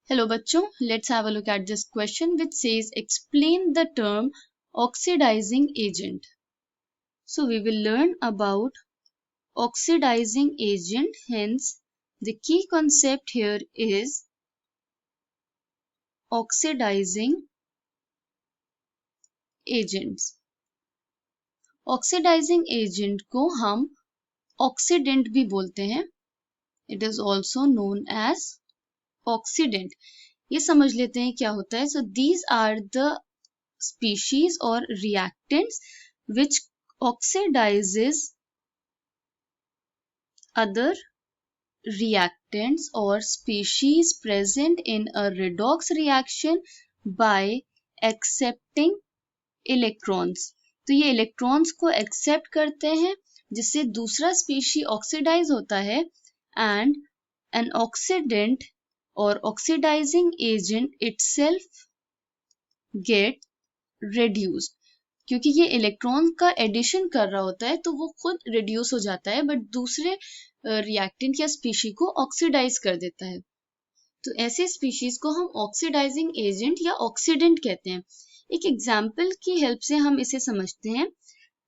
Hello बच्चों, let's have a look at this question which says explain the term oxidizing agent. So we will learn about oxidizing agent, hence the key concept here is oxidizing agents. Oxidizing agent को हम oxidant भी बोलते हैं. It is also known as oxidant. ये समझ लेते हैं क्या होता है. So these are the species or reactants which oxidizes other reactants or species present in a redox reaction by accepting electrons. तो ये electrons को accept करते हैं जिससे दूसरा species oxidize होता है and an oxidant or oxidizing agent itself get reduced. क्योंकि ये इलेक्ट्रॉन का एडिशन कर रहा होता है तो वो खुद रिड्यूस हो जाता है बट दूसरे रिएक्टेंट या स्पीशी को ऑक्सीडाइज कर देता है. तो ऐसे स्पीशीज को हम ऑक्सीडाइजिंग एजेंट या ऑक्सीडेंट कहते हैं. एक एग्जांपल की हेल्प से हम इसे समझते हैं.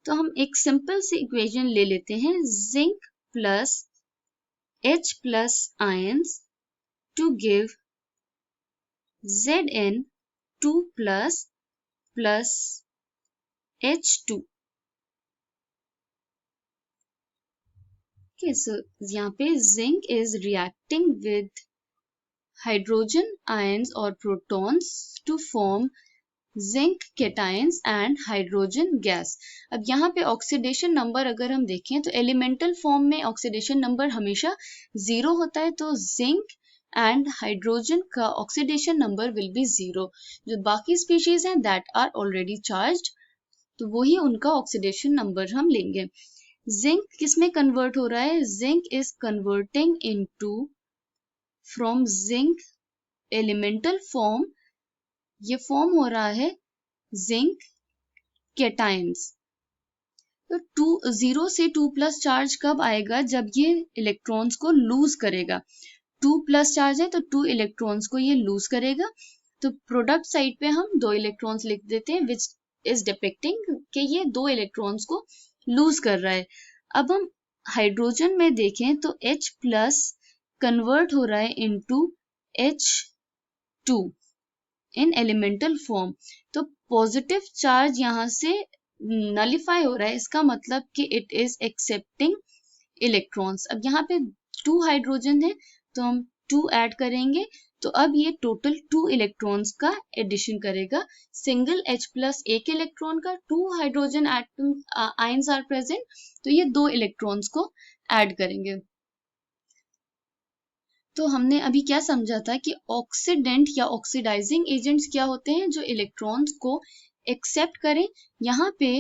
तो हम एक सिंपल सी इक्वेशन ले लेते हैं. Zinc plus H plus ions to give Zn2 plus H2. Okay, so यहाँ पे zinc is reacting with hydrogen ions or protons to form zinc cations and hydrogen gas. अब यहाँ पे ऑक्सीडेशन नंबर अगर हम देखें तो एलिमेंटल फॉर्म में ऑक्सीडेशन नंबर हमेशा 0 होता है. तो जिंक एंड हाइड्रोजन का ऑक्सीडेशन नंबर विल बी 0. जो बाकी स्पीशीज हैं दैट आर ऑलरेडी चार्ज्ड, तो वही उनका ऑक्सीडेशन नंबर हम लेंगे. जिंक किस में कन्वर्ट हो रहा है? Zinc is converting into from zinc elemental form, ये फॉर्म हो रहा है जिंक कैटायंस. तो 0 से 2 प्लस चार्ज कब आएगा? जब ये इलेक्ट्रॉन्स को लूज करेगा. 2 प्लस चार्ज है तो 2 इलेक्ट्रॉन्स को ये लूज करेगा. तो प्रोडक्ट साइड पे हम 2 इलेक्ट्रॉन्स लिख देते हैं विच इज डिपिक्टिंग कि ये 2 इलेक्ट्रॉन्स को लूज कर रहा है. अब हम हाइड्रोजन में देखें तो H प्लस कन्वर्ट हो रहा है इनटू H2 इन एलिमेंटल फॉर्म. तो पॉजिटिव चार्ज यहाँ से नलिफाई हो रहा है. इसका मतलब कि इट इज एक्सेप्टिंग इलेक्ट्रॉन्स. अब यहाँ पे 2 हाइड्रोजन है तो हम 2 ऐड करेंगे तो अब ये टोटल 2 इलेक्ट्रॉन्स का एडिशन करेगा. सिंगल H प्लस एक इलेक्ट्रॉन का 2 hydrogen atom ions are present, तो ये 2 इलेक्ट्रॉन्स को ऐड करेंगे. तो हमने अभी क्या समझा था कि ऑक्सीडेंट या ऑक्सीडाइजिंग एजेंट्स क्या होते हैं? जो इलेक्ट्रॉन्स को एक्सेप्ट करें. यहाँ पे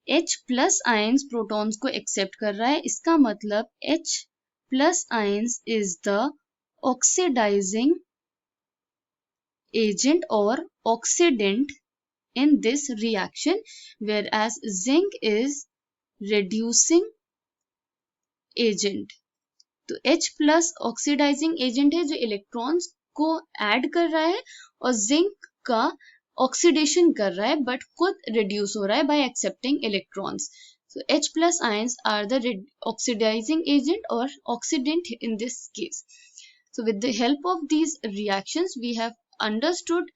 H प्लस आयंस प्रोटॉन्स को एक्सेप्ट कर रहा है. इसका मतलब H plus ions is the oxidising agent or oxidant in this reaction, whereas zinc is reducing agent. तो H प्लस ऑक्सीडाइजिंग एजेंट है जो इलेक्ट्रॉन्स को ऐड कर रहा है और जिंक का ऑक्सीडेशन कर रहा है बट खुद रिड्यूस हो रहा है bye accepting electrons. So H plus ions are the oxidizing agent or oxidant in this case. So with the help of these reactions we have understood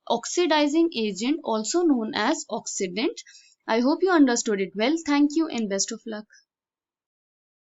oxidizing agent, also known as oxidant. I hope you understood it well. Thank you and best of luck.